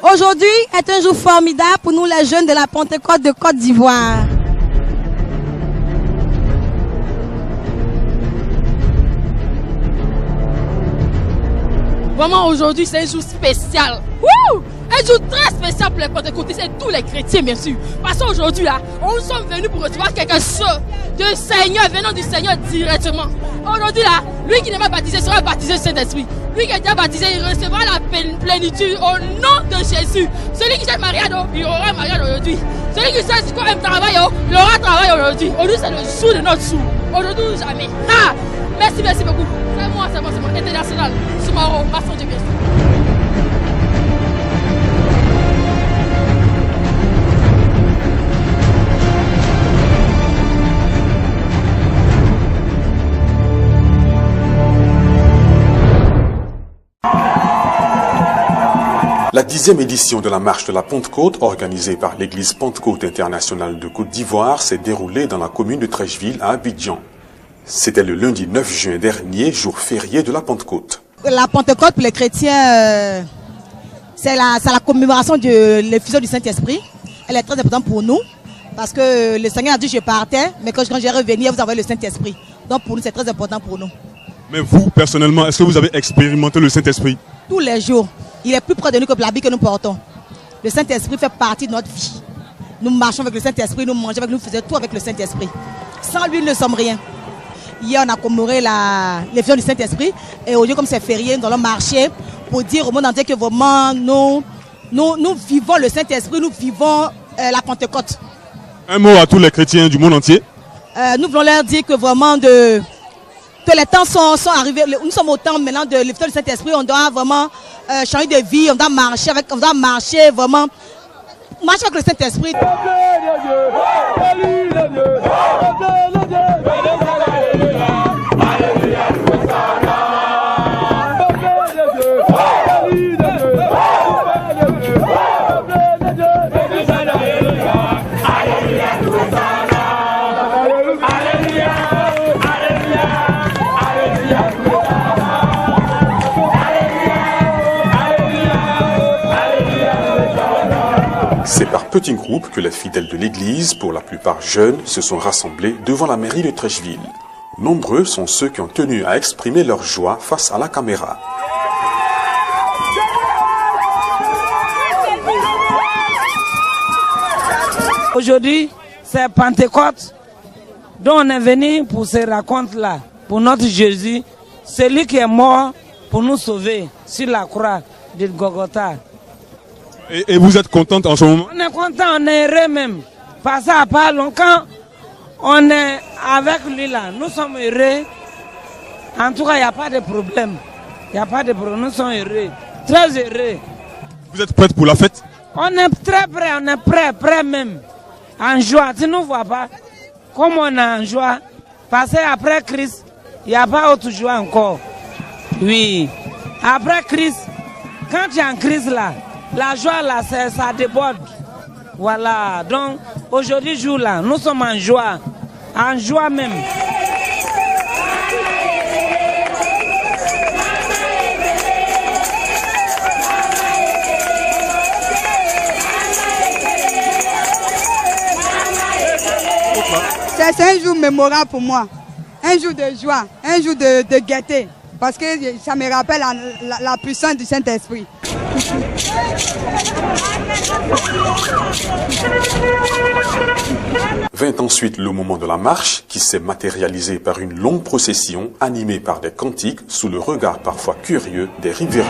Aujourd'hui est un jour formidable pour nous les jeunes de la Pentecôte de Côte d'Ivoire. Vraiment aujourd'hui c'est un jour spécial. Wouh! Un jour très spécial pour les pentecôtistes et tous les chrétiens bien sûr. Parce qu'aujourd'hui là, nous sommes venus pour recevoir quelque chose du Seigneur, venant du Seigneur directement. Aujourd'hui là, lui qui n'est pas baptisé sera baptisé du Saint-Esprit. Lui qui est déjà baptisé, il recevra la plénitude au nom de Jésus. Celui qui cherche mariage, il aura mariage aujourd'hui. Celui qui cherche quoi un travail, il aura travail aujourd'hui. Aujourd'hui c'est le jour de notre jour. Aujourd'hui ou jamais. Ah! Merci beaucoup. C'est moi, international. Soumaro, maçon de bien. La 10e édition de la marche de la Pentecôte, organisée par l'église Pentecôte internationale de Côte d'Ivoire, s'est déroulée dans la commune de Treichville à Abidjan. C'était le lundi 9 juin dernier, jour férié de la Pentecôte. La Pentecôte pour les chrétiens, c'est la commémoration de l'effusion du Saint-Esprit. Elle est très importante pour nous parce que le Seigneur a dit je partais, mais quand j'ai revenu, vous avez le Saint-Esprit. Donc pour nous, c'est très important pour nous. Mais vous, personnellement, est-ce que vous avez expérimenté le Saint-Esprit? Tous les jours. Il est plus près de nous que l'habit que nous portons. Le Saint-Esprit fait partie de notre vie. Nous marchons avec le Saint-Esprit, nous mangeons avec lui, nous faisons tout avec le Saint-Esprit. Sans lui, nous ne sommes rien. Hier, on a commémoré l'effusion du Saint-Esprit. Et aujourd'hui, comme c'est férié, nous allons marcher pour dire au monde entier que vraiment, nous vivons le Saint-Esprit, nous vivons la Pentecôte. Un mot à tous les chrétiens du monde entier. Nous voulons leur dire que vraiment, que les temps sont arrivés. Nous sommes au temps maintenant de l'effusion du Saint-Esprit. On doit vraiment changer de vie, on doit marcher vraiment. Marcher avec le Saint-Esprit. C'est par petits groupes que les fidèles de l'église, pour la plupart jeunes, se sont rassemblés devant la mairie de Treichville. Nombreux sont ceux qui ont tenu à exprimer leur joie face à la caméra. Aujourd'hui, c'est Pentecôte, dont on est venu pour ce raconte-là, pour notre Jésus, celui qui est mort pour nous sauver sur la croix de Golgotha. Et vous êtes contente en ce moment? On est content, on est heureux même. Parce à pas longtemps, on est avec lui là. Nous sommes heureux. En tout cas, il n'y a pas de problème. Il n'y a pas de problème. Nous sommes heureux. Très heureux. Vous êtes prête pour la fête? On est très prêt, on est prêt même. En joie. Tu ne vois pas comme on est en joie. Parce qu'après Christ, il n'y a pas autre joie encore. Oui. Après Christ, quand tu es en Christ là, la joie là, ça déborde. Voilà. Donc, aujourd'hui, jour là, nous sommes en joie même. C'est un jour mémorable pour moi. Un jour de joie, un jour de gaieté. Parce que ça me rappelle la puissance du Saint-Esprit. Vint ensuite le moment de la marche qui s'est matérialisé par une longue procession animée par des cantiques sous le regard parfois curieux des riverains.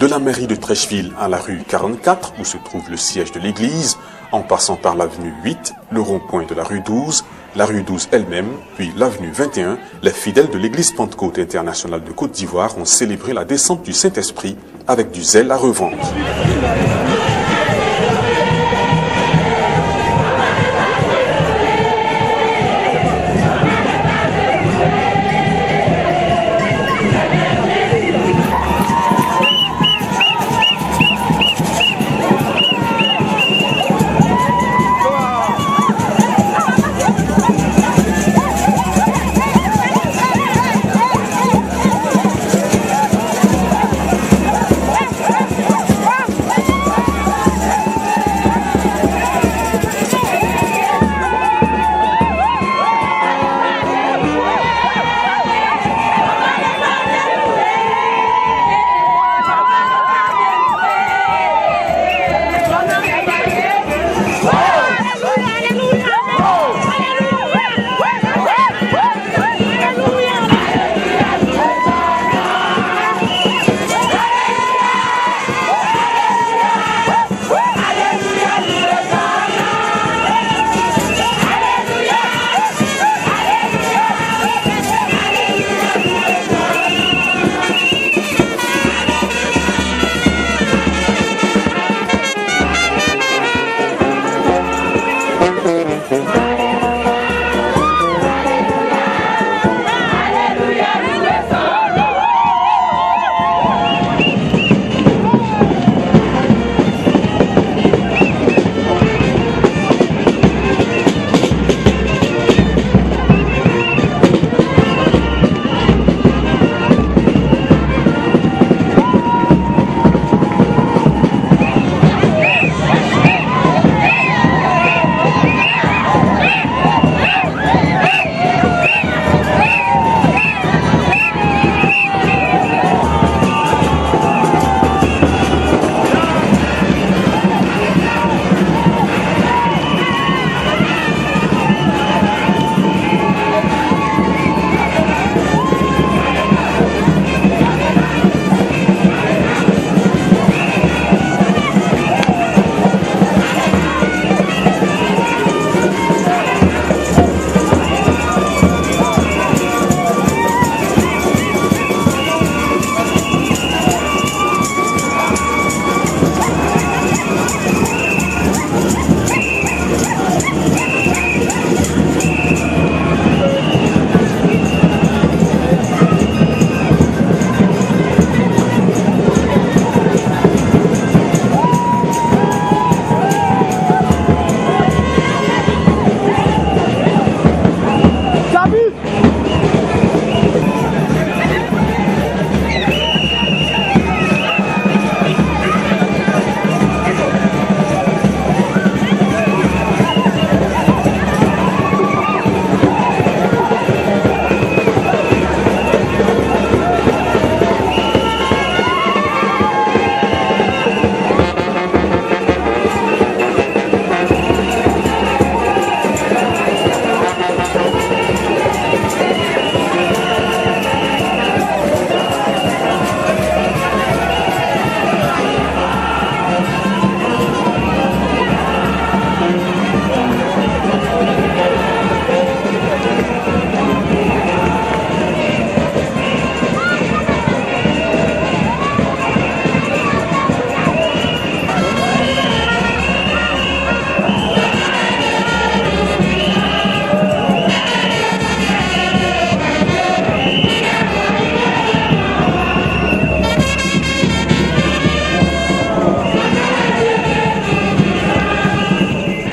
De la mairie de Treichville à la rue 44, où se trouve le siège de l'église, en passant par l'avenue 8, le rond-point de la rue 12 elle-même, puis l'avenue 21, les fidèles de l'église Pentecôte internationale de Côte d'Ivoire ont célébré la descente du Saint-Esprit avec du zèle à revendre.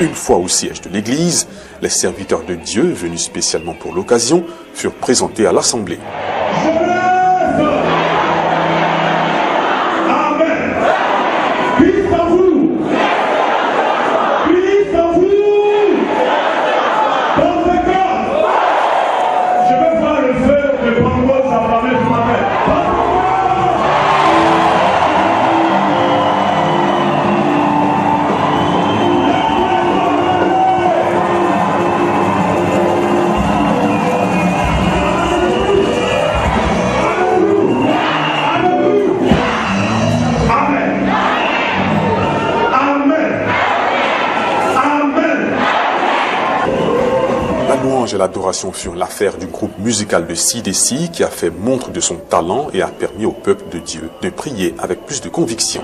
Une fois au siège de l'église, les serviteurs de Dieu, venus spécialement pour l'occasion, furent présentés à l'assemblée. louange et l'adoration furent l'affaire du groupe musical de CDC qui a fait montre de son talent et a permis au peuple de Dieu de prier avec plus de conviction.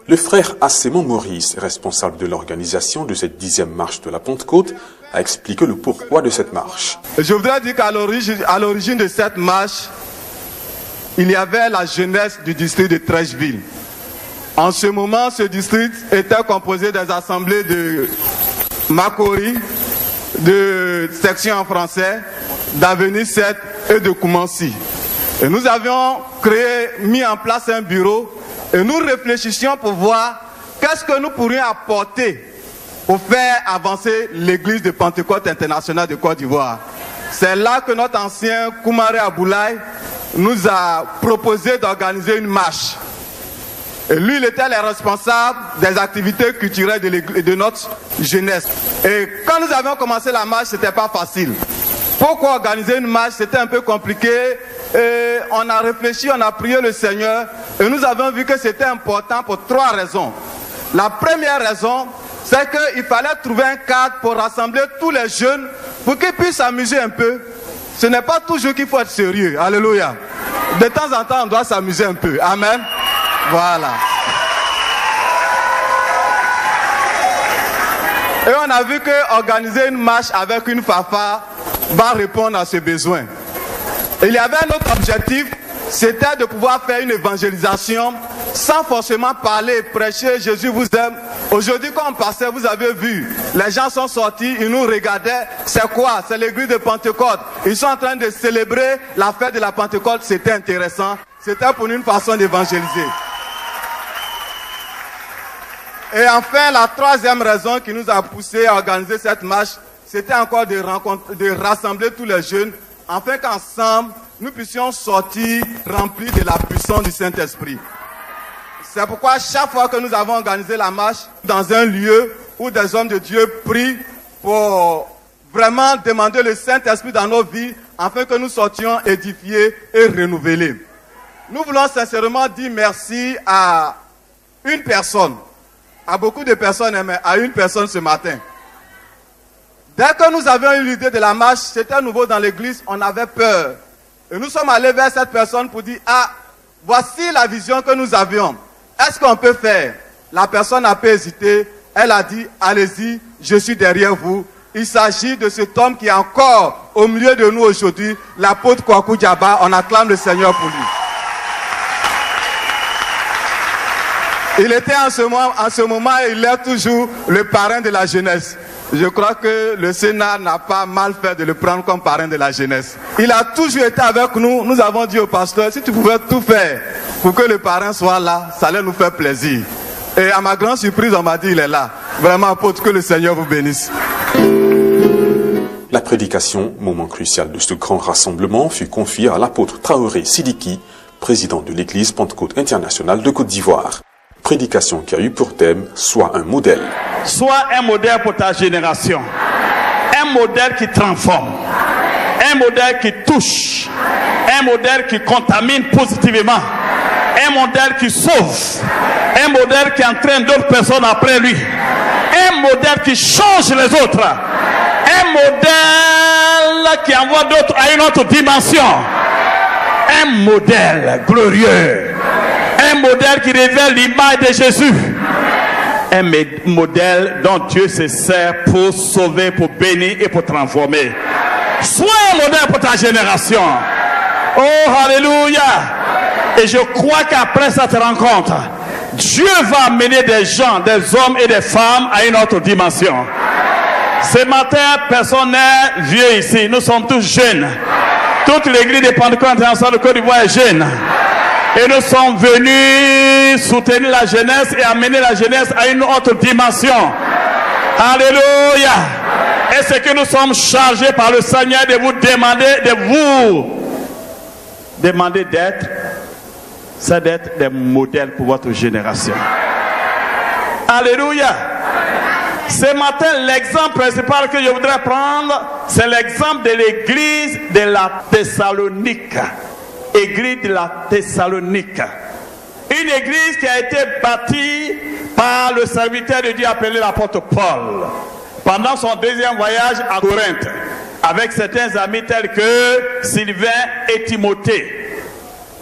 Le frère Assémon Maurice, responsable de l'organisation de cette 10e marche de la Pentecôte, a expliqué le pourquoi de cette marche. Je voudrais dire qu'à l'origine de cette marche, il y avait la jeunesse du district de Trècheville. En ce moment, ce district était composé des assemblées de Makori, de section en français, d'Avenue 7 et de Koumansi. Et nous avions mis en place un bureau et nous réfléchissions pour voir qu'est-ce que nous pourrions apporter pour faire avancer l'église de Pentecôte internationale de Côte d'Ivoire. C'est là que notre ancien Koumaré Aboulaye nous a proposé d'organiser une marche. Et lui, il était le responsable des activités culturelles de notre jeunesse. Et quand nous avions commencé la marche, ce n'était pas facile. Pourquoi organiser une marche? C'était un peu compliqué. Et on a réfléchi, on a prié le Seigneur. Et nous avons vu que c'était important pour 3 raisons. La première raison, c'est qu'il fallait trouver un cadre pour rassembler tous les jeunes pour qu'ils puissent s'amuser un peu. Ce n'est pas toujours qu'il faut être sérieux. Alléluia. De temps en temps, on doit s'amuser un peu. Amen. Voilà. Et on a vu que organiser une marche avec une fanfare va répondre à ce besoin. Il y avait un autre objectif, c'était de pouvoir faire une évangélisation sans forcément parler, prêcher, Jésus vous aime. Aujourd'hui, quand on passait, vous avez vu, les gens sont sortis, ils nous regardaient. C'est quoi? C'est l'église de Pentecôte. Ils sont en train de célébrer la fête de la Pentecôte. C'était intéressant. C'était pour nous une façon d'évangéliser. Et enfin, la 3e raison qui nous a poussé à organiser cette marche, c'était encore de rassembler tous les jeunes, afin qu'ensemble, nous puissions sortir remplis de la puissance du Saint-Esprit. C'est pourquoi chaque fois que nous avons organisé la marche dans un lieu où des hommes de Dieu prient pour vraiment demander le Saint-Esprit dans nos vies, afin que nous sortions édifiés et renouvelés. Nous voulons sincèrement dire merci à une personne, à beaucoup de personnes, mais à une personne ce matin. Dès que nous avions eu l'idée de la marche, c'était nouveau dans l'église, on avait peur. Et nous sommes allés vers cette personne pour dire, ah, voici la vision que nous avions. Est-ce qu'on peut faire? La personne n'a pas hésité, elle a dit, allez-y, je suis derrière vous. il s'agit de cet homme qui est encore au milieu de nous aujourd'hui, l'apôtre Kwaku Diaba. On acclame le Seigneur pour lui. Il était en ce moment, il est toujours le parrain de la jeunesse. Je crois que le Sénat n'a pas mal fait de le prendre comme parrain de la jeunesse. Il a toujours été avec nous. Nous avons dit au pasteur, si tu pouvais tout faire pour que le parrain soit là, ça allait nous faire plaisir. Et à ma grande surprise, on m'a dit, il est là. Vraiment, apôtre, que le Seigneur vous bénisse. La prédication, moment crucial de ce grand rassemblement, fut confiée à l'apôtre Traoré Sidiki, président de l'Église Pentecôte internationale de Côte d'Ivoire. Prédication qui a eu pour thème « Sois un modèle ». Sois un modèle pour ta génération. Un modèle qui transforme. Un modèle qui touche. Un modèle qui contamine positivement. Un modèle qui sauve. Un modèle qui entraîne d'autres personnes après lui. Un modèle qui change les autres. Un modèle qui envoie d'autres à une autre dimension. Un modèle glorieux. Un modèle qui révèle l'image de Jésus. Un modèle dont Dieu se sert pour sauver, pour bénir et pour transformer. Sois un modèle pour ta génération. Oh, alléluia. Et je crois qu'après cette rencontre, Dieu va amener des gens, des hommes et des femmes à une autre dimension. Ce matin, personne n'est vieux ici. Nous sommes tous jeunes. Toute l'église des Pentecôtes internationale de Côte d'Ivoire est jeune. Et nous sommes venus soutenir la jeunesse et amener la jeunesse à une autre dimension. Alléluia. Et ce que nous sommes chargés par le Seigneur de vous demander d'être, c'est d'être des modèles pour votre génération. Alléluia. Ce matin, l'exemple principal que je voudrais prendre, c'est l'exemple de l'église de la Thessalonique. Église de la Thessalonique. Une église qui a été bâtie par le serviteur de Dieu appelé l'apôtre Paul pendant son deuxième voyage à Corinthe avec certains amis tels que Sylvain et Timothée.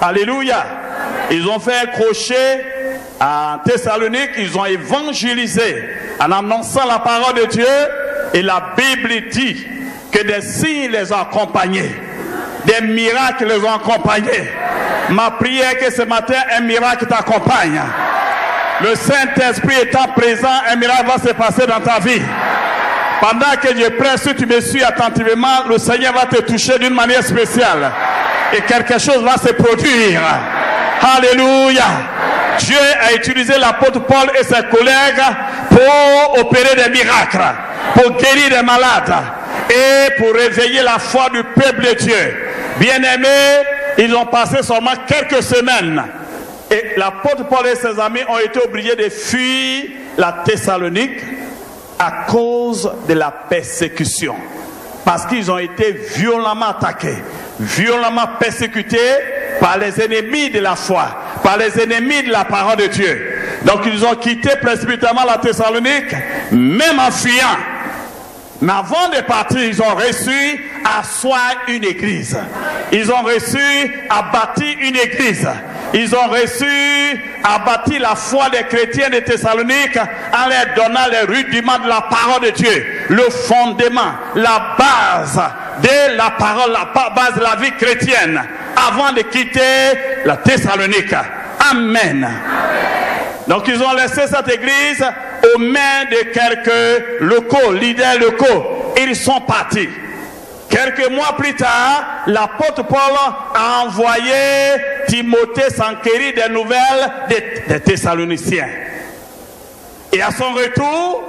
Alléluia. Ils ont fait un crochet à Thessalonique, ils ont évangélisé en annonçant la parole de Dieu et la Bible dit que des signes les ont accompagnés. Des miracles les ont accompagnés. Ma prière est que ce matin, un miracle t'accompagne. Le Saint-Esprit étant présent, un miracle va se passer dans ta vie. Pendant que je prie, si tu me suis attentivement, le Seigneur va te toucher d'une manière spéciale. Et quelque chose va se produire. Alléluia. Dieu a utilisé l'apôtre Paul et ses collègues pour opérer des miracles, pour guérir des malades et pour réveiller la foi du peuple de Dieu. Bien-aimés, ils ont passé seulement quelques semaines. Et l'apôtre Paul et ses amis ont été obligés de fuir la Thessalonique à cause de la persécution. Parce qu'ils ont été violemment attaqués, violemment persécutés par les ennemis de la foi, par les ennemis de la parole de Dieu. Donc ils ont quitté précipitamment la Thessalonique, même en fuyant. Mais avant de partir, ils ont reçu à asseoir une église. Ils ont reçu à bâtir une église. Ils ont reçu à bâtir la foi des chrétiens de Thessalonique en leur donnant les rudiments de la parole de Dieu. Le fondement, la base de la parole, la base de la vie chrétienne avant de quitter la Thessalonique. Amen. Donc ils ont laissé cette église aux mains de quelques locaux, leaders locaux. Ils sont partis. Quelques mois plus tard, l'apôtre Paul a envoyé Timothée s'enquérir des nouvelles des Thessaloniciens. Et à son retour,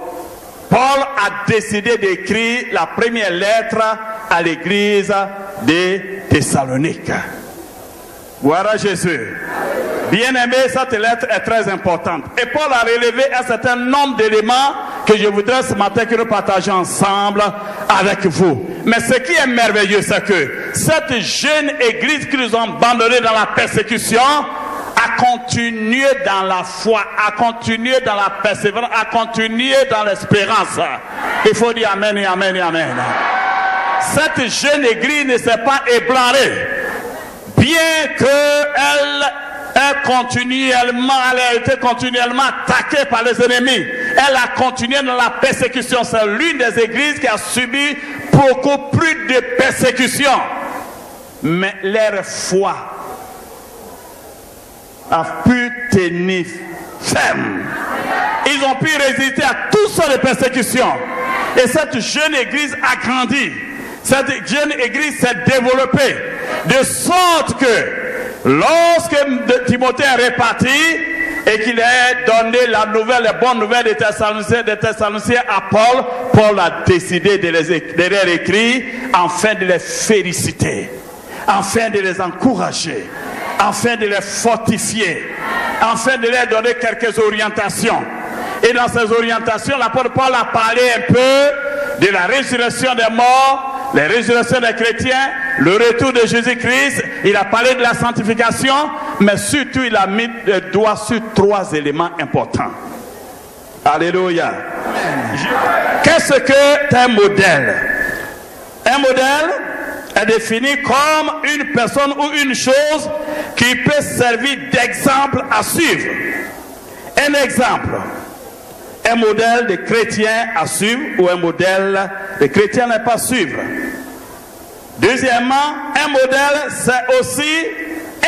Paul a décidé d'écrire la première lettre à l'église des Thessaloniques. Voilà Jésus. Bien-aimé, cette lettre est très importante. Et Paul a relevé un certain nombre d'éléments que je voudrais ce matin que nous partageons ensemble avec vous. Mais ce qui est merveilleux, c'est que cette jeune église qui nous ont abandonnés dans la persécution a continué dans la foi, a continué dans la persévérance, a continué dans l'espérance. Il faut dire amen et amen et amen. Cette jeune église ne s'est pas ébranlée, bien qu'elle elle a été continuellement attaquée par les ennemis. elle a continué dans la persécution. C'est l'une des églises qui a subi beaucoup plus de persécution. Mais leur foi a pu tenir ferme. Ils ont pu résister à toutes sortes de persécutions. Et cette jeune église a grandi. Cette jeune église s'est développée. De sorte que lorsque Timothée est reparti et qu'il a donné la bonne nouvelle des Thessaloniciens à Paul, Paul a décidé de leur écrire afin de les féliciter, afin de les encourager, afin de les fortifier, afin de leur donner quelques orientations. Et dans ces orientations, l'apôtre Paul a parlé un peu de la résurrection des morts, la résurrection des chrétiens, le retour de Jésus-Christ. Il a parlé de la sanctification, mais surtout il a mis le doigt sur 3 éléments importants. Alléluia. Qu'est-ce que un modèle? Un modèle est défini comme une personne ou une chose qui peut servir d'exemple à suivre. Un exemple. Un modèle de chrétien à suivre ou un modèle de chrétien n'est pas à suivre. Deuxièmement, un modèle c'est aussi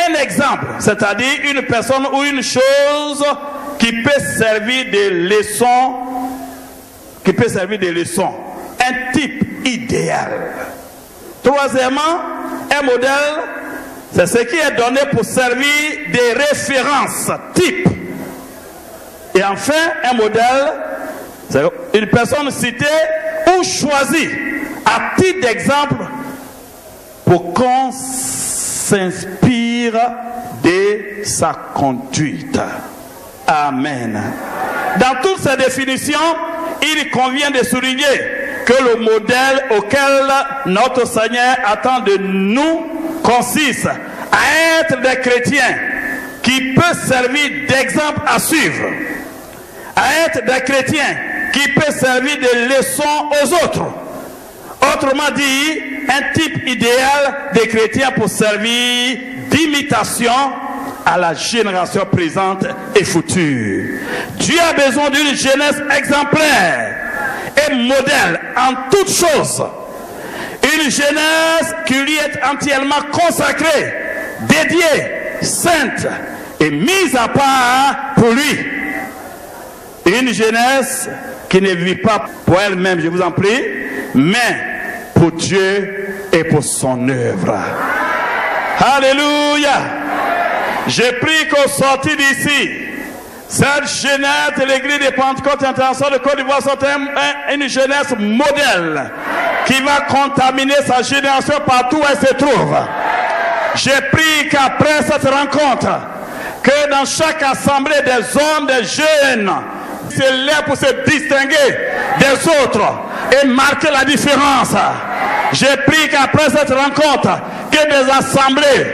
un exemple, c'est-à-dire une personne ou une chose qui peut servir de leçon, un type idéal. Troisièmement, un modèle c'est ce qui est donné pour servir de référence type. Et enfin, un modèle, c'est une personne citée ou choisie à titre d'exemple pour qu'on s'inspire de sa conduite. Amen. Dans toutes ces définitions, il convient de souligner que le modèle auquel notre Seigneur attend de nous consiste à être des chrétiens qui peuvent servir d'exemple à suivre, à être des chrétiens qui peuvent servir de leçon aux autres. Autrement dit, un type idéal des chrétiens pour servir d'imitation à la génération présente et future. Dieu a besoin d'une jeunesse exemplaire et modèle en toutes choses. Une jeunesse qui lui est entièrement consacrée, dédiée, sainte et mise à part pour lui. Une jeunesse qui ne vit pas pour elle-même, je vous en prie, mais pour Dieu et pour son œuvre. Alléluia. Je prie qu'au sortir d'ici, cette jeunesse de l'église de Pentecôte internationale de Côte d'Ivoire soit une jeunesse modèle qui va contaminer sa génération partout où elle se trouve. Je prie qu'après cette rencontre, que dans chaque assemblée des hommes, des jeunes, c'est là pour se distinguer des autres et marquer la différence. J'ai pris qu'après cette rencontre, que des assemblées,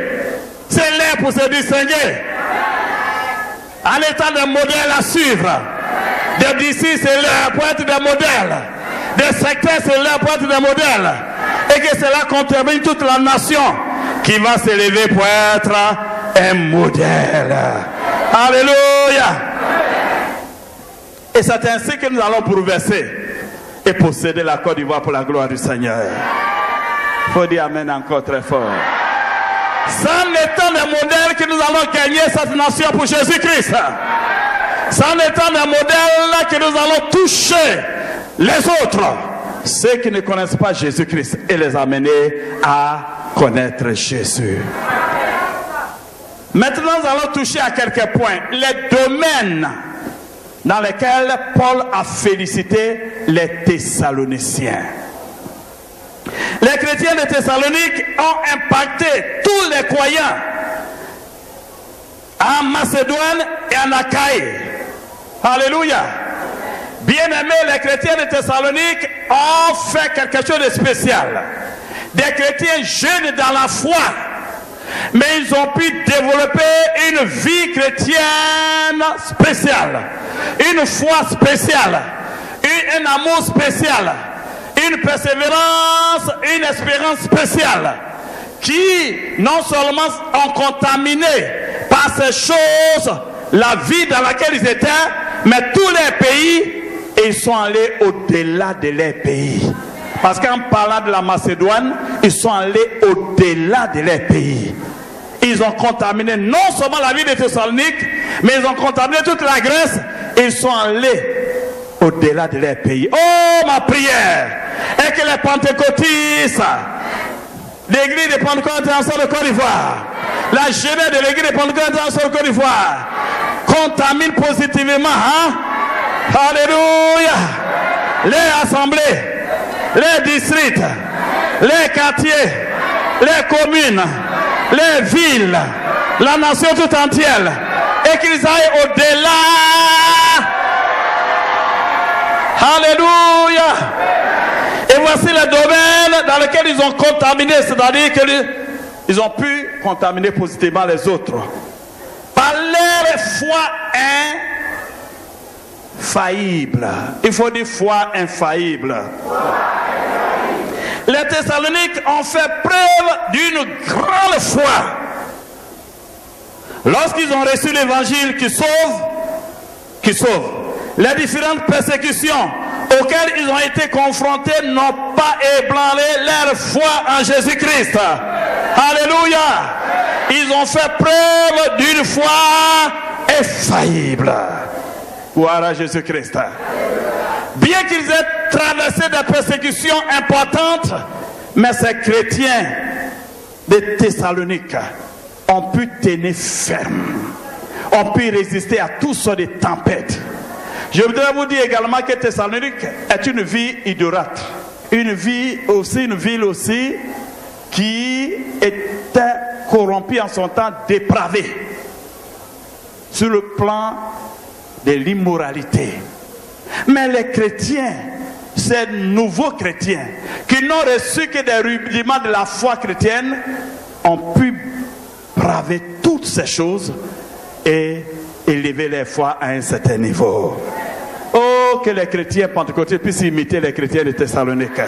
c'est là pour se distinguer. En étant des modèles à suivre. Des disciples, c'est là pour être des modèles. Des sectaires, c'est là pour être des modèles. Et que cela contamine toute la nation qui va s'élever pour être un modèle. Alléluia. Et c'est ainsi que nous allons progresser et posséder la Côte d'Ivoire pour la gloire du Seigneur. Il faut dire amen encore très fort. C'est en étant des modèles que nous allons gagner cette nation pour Jésus-Christ. C'est en étant des modèles que nous allons toucher les autres, ceux qui ne connaissent pas Jésus-Christ, et les amener à connaître Jésus. Maintenant, nous allons toucher à quelques points les domaines dans lesquels Paul a félicité les Thessaloniciens. Les chrétiens de Thessalonique ont impacté tous les croyants en Macédoine et en Achaïe. Alléluia. Bien-aimés, les chrétiens de Thessalonique ont fait quelque chose de spécial. Des chrétiens jeunes dans la foi, mais ils ont pu développer une vie chrétienne spéciale, une foi spéciale, un amour spécial, une persévérance, une espérance spéciale, qui non seulement ont contaminé par ces choses la vie dans laquelle ils étaient, mais tous les pays et ils sont allés au-delà de leur pays. Parce qu'en parlant de la Macédoine, ils sont allés au-delà de leur pays. Ils ont contaminé non seulement la ville de Thessalonique, mais ils ont contaminé toute la Grèce. Ils sont allés au-delà de leur pays. Oh, ma prière est que les pentecôtistes, l'église de Pentecôte internationale de Côte d'Ivoire, la jeunesse de l'église de Pentecôte internationale de Côte d'Ivoire, contamine positivement, alléluia, les assemblées, les districts, les quartiers, les communes, les villes, la nation tout entière, et qu'ils aillent au-delà. Alléluia. Et voici les domaines dans lesquels ils ont contaminé, c'est-à-dire qu'ils ont pu contaminer positivement les autres. Par leur foi infaillible. Il faut dire foi infaillible. Les Thessaloniques ont fait preuve d'une grande foi. Lorsqu'ils ont reçu l'évangile qui sauve, les différentes persécutions auxquelles ils ont été confrontés n'ont pas ébranlé leur foi en Jésus-Christ. Alléluia. Ils ont fait preuve d'une foi infaillible. Gloire à Jésus-Christ. Bien qu'ils aient traversé des persécutions importantes, mais ces chrétiens de Thessalonique ont pu tenir ferme, ont pu résister à toutes sortes de tempêtes. Je voudrais vous dire également que Thessalonique est une ville idolâtre, une ville aussi qui était corrompue en son temps, dépravée sur le plan de l'immoralité. Mais les chrétiens, ces nouveaux chrétiens qui n'ont reçu que des rudiments de la foi chrétienne, ont pu braver toutes ces choses et élever les foi à un certain niveau. Oh, que les chrétiens pentecôtistes puissent imiter les chrétiens de Thessalonique.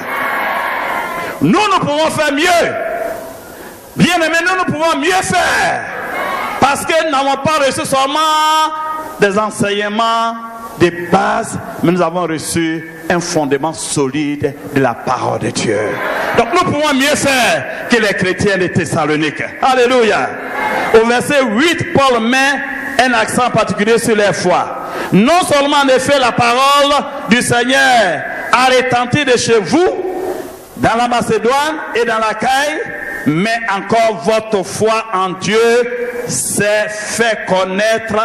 Nous pouvons faire mieux. Bien aimés, nous pouvons mieux faire. Parce que nous n'avons pas reçu seulement des enseignements de base, mais nous avons reçu un fondement solide de la parole de Dieu. Donc nous pouvons mieux faire que les chrétiens de Thessalonique. Alléluia. Au verset 8, Paul met un accent particulier sur leur foi. Non seulement en effet la parole du Seigneur a retenti de chez vous, dans la Macédoine et dans l'Achaïe, mais encore votre foi en Dieu s'est fait connaître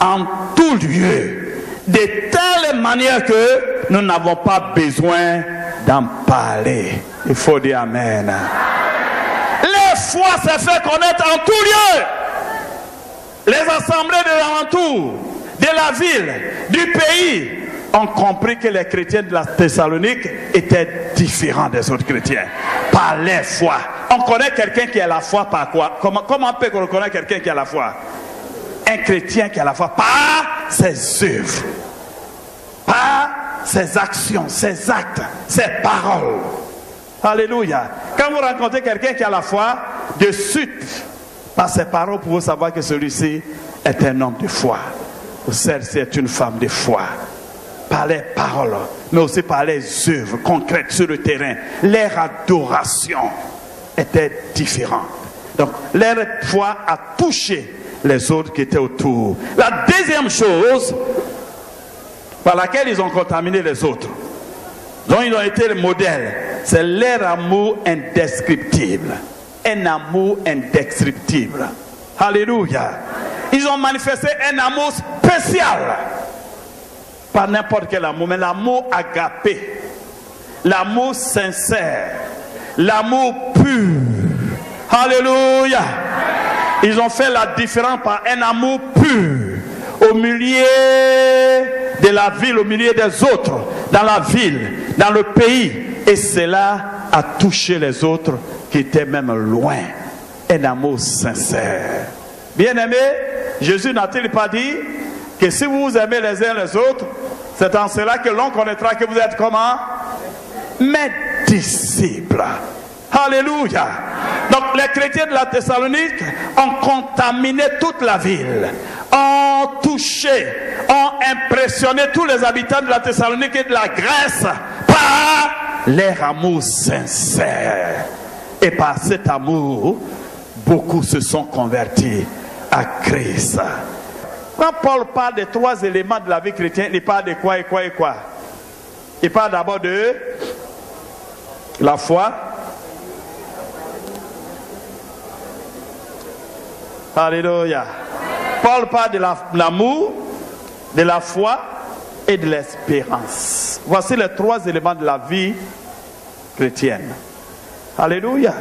en tout lieu, de telle manière que nous n'avons pas besoin d'en parler. Il faut dire Amen. La foi s'est fait connaître en tout lieu. Les assemblées de l'alentour, de la ville, du pays, ont compris que les chrétiens de la Thessalonique étaient différents des autres chrétiens. Par leur foi. On connaît quelqu'un qui a la foi par quoi? Comment on peut reconnaître quelqu'un qui a la foi? Un chrétien qui a la foi par ses œuvres, par ses actions, ses actes, ses paroles. Alléluia. Quand vous rencontrez quelqu'un qui a la foi, de suite, par ses paroles, vous pouvez savoir que celui-ci est un homme de foi. Ou celle-ci est une femme de foi. Par les paroles, mais aussi par les œuvres concrètes sur le terrain. Leur adoration était différente. Donc, leur foi a touché les autres qui étaient autour. La deuxième chose par laquelle ils ont contaminé les autres, dont ils ont été le modèle, c'est leur amour indescriptible. Un amour indescriptible. Alléluia. Ils ont manifesté un amour spécial. Pas n'importe quel amour, mais l'amour agapé. L'amour sincère. L'amour pur. Alléluia. Ils ont fait la différence par un amour pur. Au milieu de la ville, au milieu des autres. Dans la ville, dans le pays. Et cela a touché les autres qui étaient même loin. Un amour sincère. Bien-aimés, Jésus n'a-t-il pas dit que si vous vous aimez les uns les autres, c'est en cela que l'on connaîtra que vous êtes comment? Mes disciples. Alléluia. Donc les chrétiens de la Thessalonique ont contaminé toute la ville, ont ont touché, ont impressionné tous les habitants de la Thessalonique et de la Grèce par leur amour sincère. Et par cet amour, beaucoup se sont convertis à Christ. Quand Paul parle des 3 éléments de la vie chrétienne, il parle de quoi et quoi et quoi? Il parle d'abord de la foi. Alléluia. Paul parle de l'amour, de la foi et de l'espérance. Voici les 3 éléments de la vie chrétienne. Alléluia.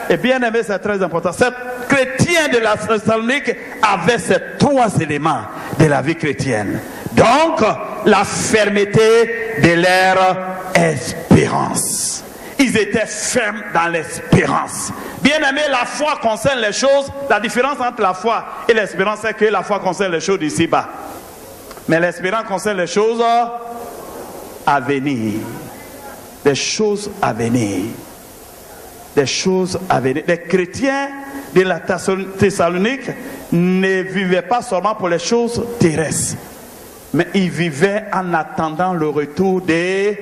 Et bien aimé, c'est très important. Ces chrétiens de la Thessalonique avaient ces 3 éléments de la vie chrétienne. Donc, la fermeté de leur espérance. Ils étaient fermes dans l'espérance. Bien aimé, la foi concerne les choses. La différence entre la foi et l'espérance, c'est que la foi concerne les choses d'ici-bas. Mais l'espérance concerne les choses à venir. Des choses à venir. Des choses à venir. Les chrétiens de la Thessalonique ne vivaient pas seulement pour les choses terrestres, mais ils vivaient en attendant le retour de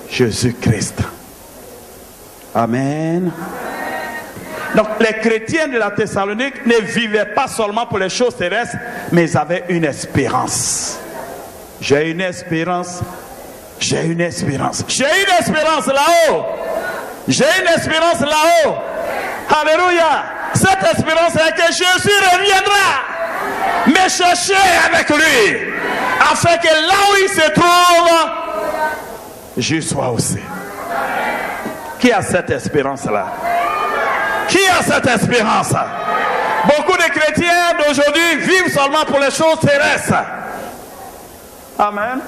Jésus-Christ. Amen. Donc les chrétiens de la Thessalonique ne vivaient pas seulement pour les choses terrestres, mais ils avaient une espérance. J'ai une espérance. J'ai une espérance. J'ai une espérance là-haut. J'ai une espérance là-haut. Alléluia. Cette espérance est que Jésus reviendra me chercher avec lui, afin que là où il se trouve, je sois aussi. Qui a cette espérance-là? Qui a cette espérance? Beaucoup de chrétiens d'aujourd'hui vivent seulement pour les choses terrestres. Amen.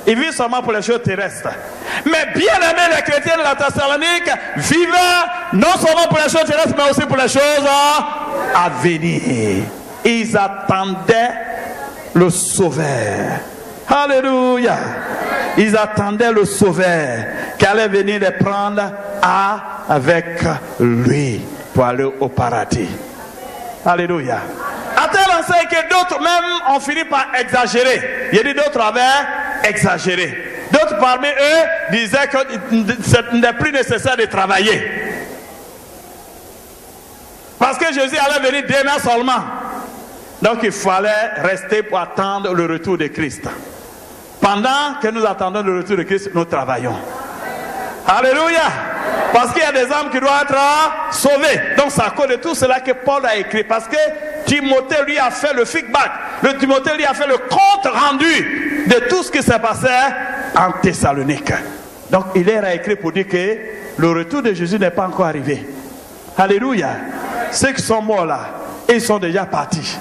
Ils vivent seulement pour les choses terrestres. Mais bien aimés, les chrétiens de la Thessalonique vivaient non seulement pour les choses terrestres, mais aussi pour les choses à venir. Ils attendaient le Sauveur. Alléluia. Ils attendaient le Sauveur qui allait venir les prendre avec lui pour aller au paradis. Alléluia. À tel enseigne que d'autres même ont fini par exagérer. Il y a d'autres avaient exagéré. D'autres parmi eux disaient que ce n'est plus nécessaire de travailler. Parce que Jésus allait venir demain seulement. Donc il fallait rester pour attendre le retour de Christ. Pendant que nous attendons le retour de Christ, nous travaillons. Alléluia. Parce qu'il y a des âmes qui doivent être sauvées. Donc c'est à cause de tout cela que Paul a écrit. Parce que Timothée lui a fait le feedback. Le Timothée lui a fait le compte rendu de tout ce qui s'est passé en Thessalonique. Donc il leur a écrit pour dire que le retour de Jésus n'est pas encore arrivé. Alléluia. Ceux qui sont morts là, ils sont déjà partis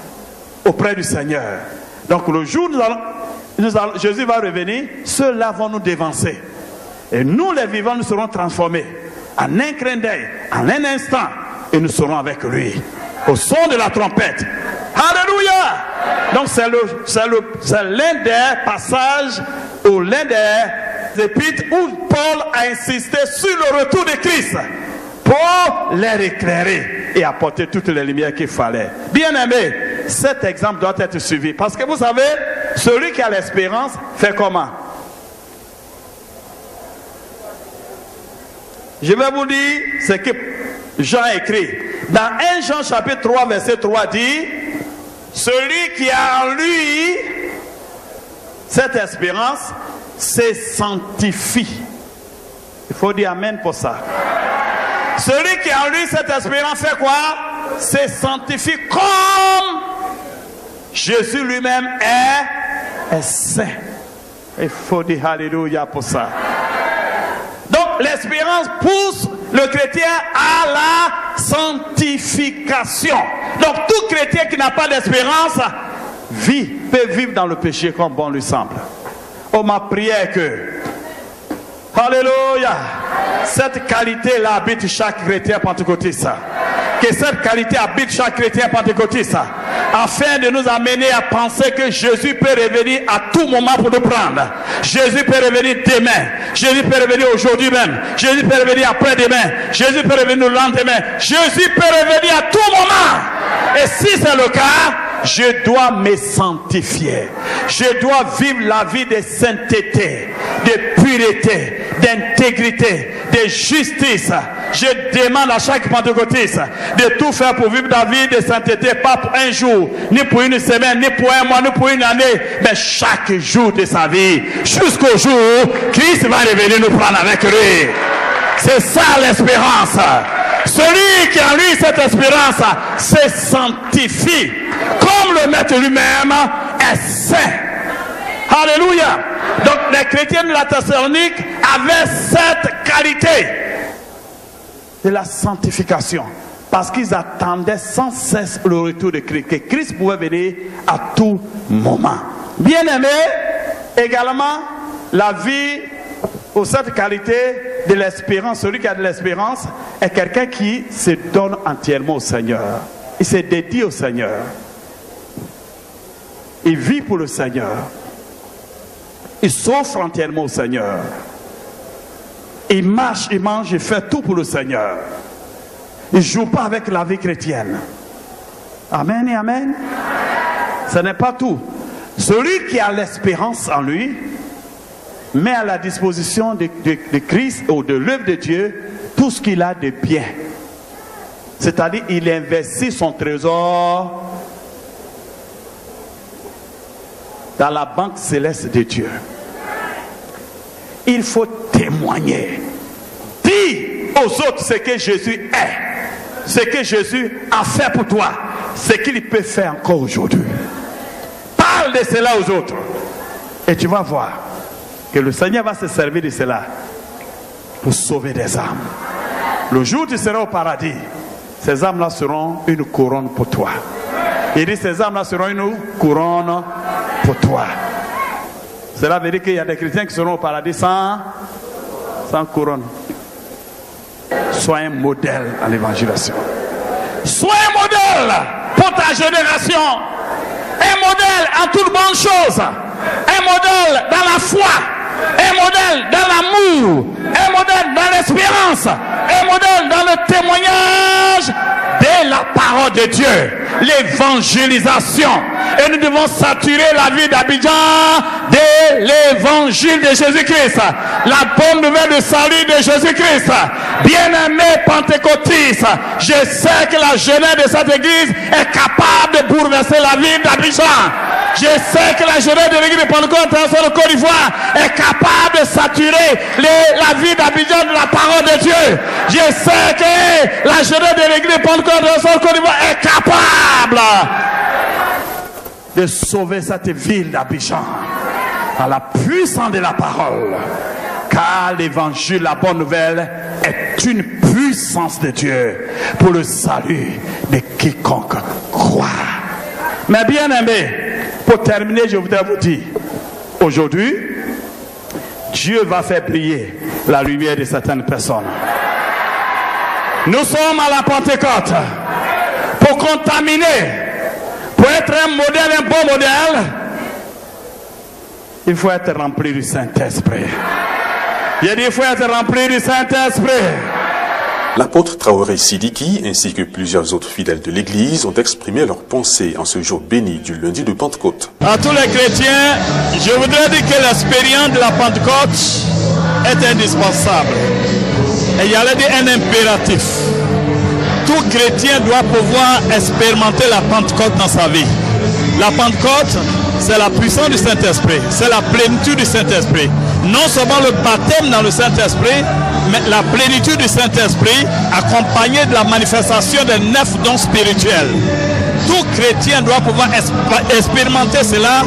auprès du Seigneur. Donc le jour où Jésus va revenir, ceux-là vont nous dévancer. Et nous les vivants, nous serons transformés en un clin d'œil, en un instant, et nous serons avec lui au son de la trompette. Alléluia. Donc c'est l'un des passages ou l'un des épîtres où Paul a insisté sur le retour de Christ pour les éclairer et apporter toutes les lumières qu'il fallait. Bien aimé, cet exemple doit être suivi parce que vous savez, celui qui a l'espérance fait comment? Je vais vous dire ce que Jean écrit. Dans 1 Jean chapitre 3 verset 3 dit, celui qui a en lui cette espérance se sanctifie. Il faut dire amen pour ça. Celui qui a en lui cette espérance fait quoi? Se sanctifie comme Jésus lui-même est saint. Il faut dire alléluia pour ça. Donc l'espérance pousse le chrétien à la sanctification. Donc tout chrétien qui n'a pas d'espérance peut vivre dans le péché comme bon lui semble. Oh, ma prière que, alléluia, cette qualité-là habite chaque chrétien pentecôtiste. Que cette qualité habite chaque chrétien pentecôtiste, afin de nous amener à penser que Jésus peut revenir à tout moment pour nous prendre. Jésus peut revenir demain. Jésus peut revenir aujourd'hui même. Jésus peut revenir après-demain. Jésus peut revenir le lendemain. Jésus peut revenir à tout moment. Et si c'est le cas, je dois me sanctifier. Je dois vivre la vie de sainteté, de pureté, d'intégrité, de justice. Je demande à chaque pentecôtiste de tout faire pour vivre la vie de sainteté, pas pour un jour, ni pour une semaine, ni pour un mois, ni pour une année, mais chaque jour de sa vie, jusqu'au jour où Christ va revenir nous prendre avec lui. C'est ça l'espérance. Celui qui a en lui cette espérance se sanctifie, comme le Maître lui-même est saint. Alléluia. Donc les chrétiens de la Thessalonique avaient cette qualité de la sanctification, parce qu'ils attendaient sans cesse le retour de Christ, que Christ pouvait venir à tout moment. Bien aimé, également la vie pour cette qualité de l'espérance, celui qui a de l'espérance est quelqu'un qui se donne entièrement au Seigneur. Il se dédie au Seigneur. Il vit pour le Seigneur. Il s'offre entièrement au Seigneur. Il marche, il mange, il fait tout pour le Seigneur. Il ne joue pas avec la vie chrétienne. Amen et amen. Ce n'est pas tout. Celui qui a l'espérance en lui met à la disposition de Christ ou de l'œuvre de Dieu tout ce qu'il a de bien. C'est-à-dire, il investit son trésor dans la banque céleste de Dieu. Il faut témoigner. Dis aux autres ce que Jésus est, ce que Jésus a fait pour toi, ce qu'il peut faire encore aujourd'hui. Parle de cela aux autres. Et tu vas voir que le Seigneur va se servir de cela pour sauver des âmes. Le jour où tu seras au paradis, ces âmes-là seront une couronne pour toi. Il dit ces âmes-là seront une couronne pour toi. Cela veut dire qu'il y a des chrétiens qui seront au paradis sans couronne. Sois un modèle à l'évangélisation. Sois un modèle pour ta génération. Un modèle en toutes bonnes choses. Un modèle dans la foi. Un modèle dans l'amour. Un modèle dans l'espérance. Un modèle dans le témoignage de la parole de Dieu. L'évangélisation. Et nous devons saturer la vie d'Abidjan de l'évangile de Jésus-Christ. La bonne nouvelle de salut de Jésus-Christ. Bien-aimé pentecôtiste, je sais que la jeunesse de cette église est capable de bouleverser la vie d'Abidjan. Je sais que la jeunesse de l'église de Pentecôte de Côte d'Ivoire est capable de saturer la vie d'Abidjan de la parole de Dieu. Je sais que la jeunesse de l'église de Pentecôte de Côte d'Ivoire est capable de sauver cette ville d'Abidjan à la puissance de la parole. Car l'évangile, la bonne nouvelle, est une puissance de Dieu pour le salut de quiconque croit. Mais bien aimé, pour terminer, je voudrais vous dire, aujourd'hui, Dieu va faire briller la lumière de certaines personnes. Nous sommes à la Pentecôte pour contaminer. Pour être un modèle, un bon modèle, il faut être rempli du Saint-Esprit. Il dit il faut être rempli du Saint-Esprit. L'apôtre Traoré Sidiki ainsi que plusieurs autres fidèles de l'Église ont exprimé leurs pensées en ce jour béni du lundi de Pentecôte. À tous les chrétiens, je voudrais dire que l'expérience de la Pentecôte est indispensable. Et il y a un impératif. Tout chrétien doit pouvoir expérimenter la Pentecôte dans sa vie. La Pentecôte, c'est la puissance du Saint-Esprit, c'est la plénitude du Saint-Esprit. Non seulement le baptême dans le Saint-Esprit, mais la plénitude du Saint-Esprit accompagnée de la manifestation des 9 dons spirituels. Tout chrétien doit pouvoir expérimenter cela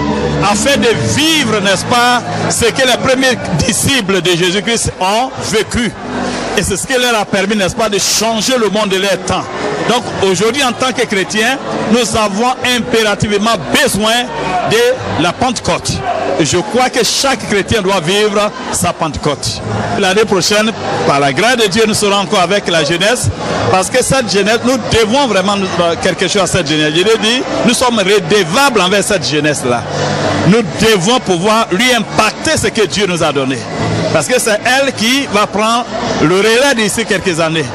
afin de vivre, n'est-ce pas, ce que les premiers disciples de Jésus-Christ ont vécu. Et c'est ce qui leur a permis, n'est-ce pas, de changer le monde de leur temps. Donc aujourd'hui, en tant que chrétiens, nous avons impérativement besoin de la Pentecôte. Et je crois que chaque chrétien doit vivre sa Pentecôte. L'année prochaine, par la grâce de Dieu, nous serons encore avec la jeunesse. Parce que cette jeunesse, nous devons vraiment quelque chose à cette jeunesse. Je l'ai dit, nous sommes redevables envers cette jeunesse-là. Nous devons pouvoir lui impacter ce que Dieu nous a donné. Parce que c'est elle qui va prendre le relais d'ici quelques années.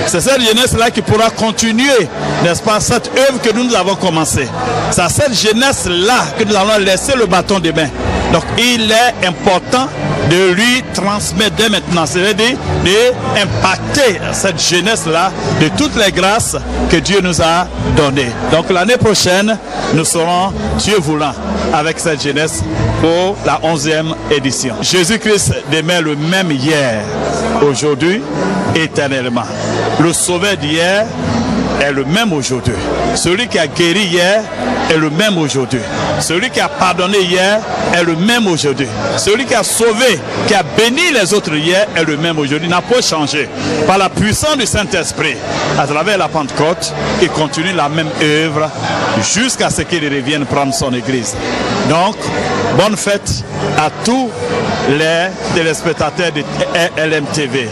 C'est cette jeunesse-là qui pourra continuer, n'est-ce pas, cette œuvre que nous avons commencée. C'est à cette jeunesse-là que nous allons laisser le bâton de main. Donc il est important de lui transmettre dès maintenant, c'est-à-dire d'impacter cette jeunesse-là de toutes les grâces que Dieu nous a données. Donc l'année prochaine, nous serons, Dieu voulant, avec cette jeunesse pour la 11e édition. Jésus-Christ demeure le même hier, aujourd'hui, éternellement. Le sauveur d'hier est le même aujourd'hui. Celui qui a guéri hier est le même aujourd'hui. Celui qui a pardonné hier est le même aujourd'hui. Celui qui a sauvé, qui a béni les autres hier est le même aujourd'hui. Il n'a pas changé. Par la puissance du Saint-Esprit, à travers la Pentecôte, il continue la même œuvre jusqu'à ce qu'il revienne prendre son église. Donc, bonne fête à tous les téléspectateurs de LMTV.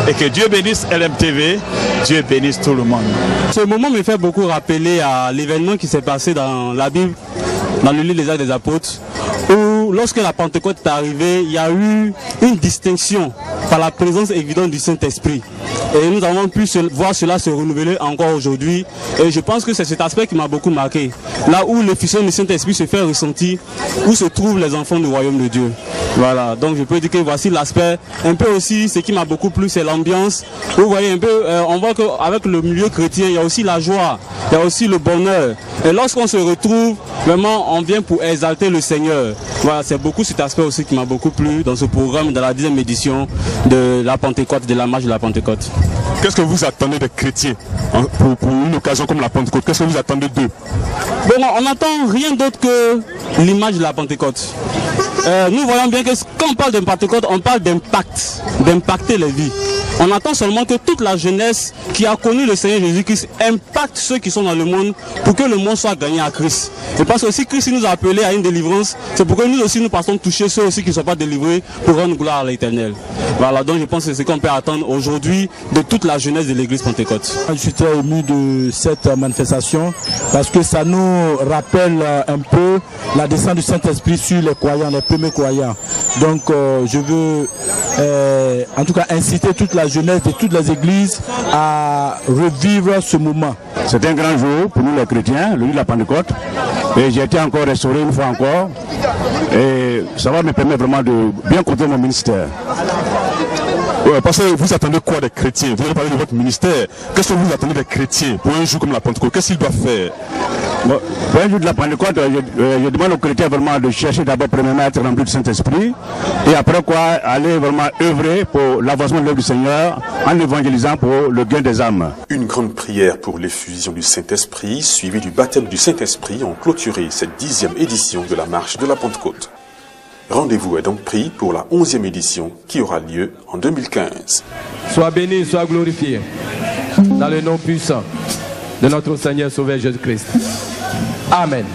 Et que Dieu bénisse LMTV, Dieu bénisse tout le monde. Ce moment me fait beaucoup rappeler à l'événement qui s'est passé dans la Bible, dans le livre des Actes des Apôtres, où lorsque la Pentecôte est arrivée, il y a eu une distinction par la présence évidente du Saint-Esprit. Et nous avons pu voir cela se renouveler encore aujourd'hui. Et je pense que c'est cet aspect qui m'a beaucoup marqué. Là où l'effusion du Saint-Esprit se fait ressentir, où se trouvent les enfants du royaume de Dieu. Voilà, donc je peux dire que voici l'aspect. Un peu aussi, ce qui m'a beaucoup plu, c'est l'ambiance. Vous voyez un peu, on voit qu'avec le milieu chrétien, il y a aussi la joie, il y a aussi le bonheur. Et lorsqu'on se retrouve, vraiment, on vient pour exalter le Seigneur. Voilà, c'est beaucoup cet aspect aussi qui m'a beaucoup plu dans ce programme, dans la 10e édition de la Pentecôte, de la marche de la Pentecôte. Qu'est-ce que vous attendez des chrétiens pour une occasion comme la Pentecôte? Qu'est-ce que vous attendez d'eux? Bon, on n'attend rien d'autre que l'image de la Pentecôte. Nous voyons bien que quand on parle de Pentecôte, on parle d'impact, d'impacter les vies. On attend seulement que toute la jeunesse qui a connu le Seigneur Jésus-Christ impacte ceux qui sont dans le monde pour que le monde soit gagné à Christ. Et parce que aussi Christ nous a appelés à une délivrance, c'est pourquoi nous aussi nous passons toucher ceux aussi qui ne sont pas délivrés pour rendre gloire à l'Éternel. Voilà, donc je pense que c'est ce qu'on peut attendre aujourd'hui de toute la jeunesse de l'église Pentecôte. Je suis très ému de cette manifestation parce que ça nous rappelle un peu la descente du Saint-Esprit sur les croyants, les premiers croyants. Donc je veux en tout cas inciter toute la jeunesse de toutes les églises à revivre ce moment. C'est un grand jour pour nous les chrétiens, le jour de la Pentecôte. Et j'ai été encore restauré une fois encore. Et ça va me permettre vraiment de bien compter mon ministère. Ouais, parce que vous attendez quoi des chrétiens? Vous avez parlé de votre ministère. Qu'est-ce que vous attendez des chrétiens pour un jour comme la Pentecôte? Qu'est-ce qu'ils doivent faire? Bon, pour un jour de la Pentecôte, je demande aux chrétiens vraiment de chercher d'abord premièrement à être remplis du Saint-Esprit. Et après quoi, aller vraiment œuvrer pour l'avancement de l'œuvre du Seigneur en évangélisant pour le gain des âmes. Une grande prière pour l'effusion du Saint-Esprit, suivie du baptême du Saint-Esprit, ont clôturé cette 10e édition de la marche de la Pentecôte. Rendez-vous est donc pris pour la 11e édition qui aura lieu en 2015. Sois béni, sois glorifié dans le nom puissant de notre Seigneur Sauveur Jésus-Christ. Amen.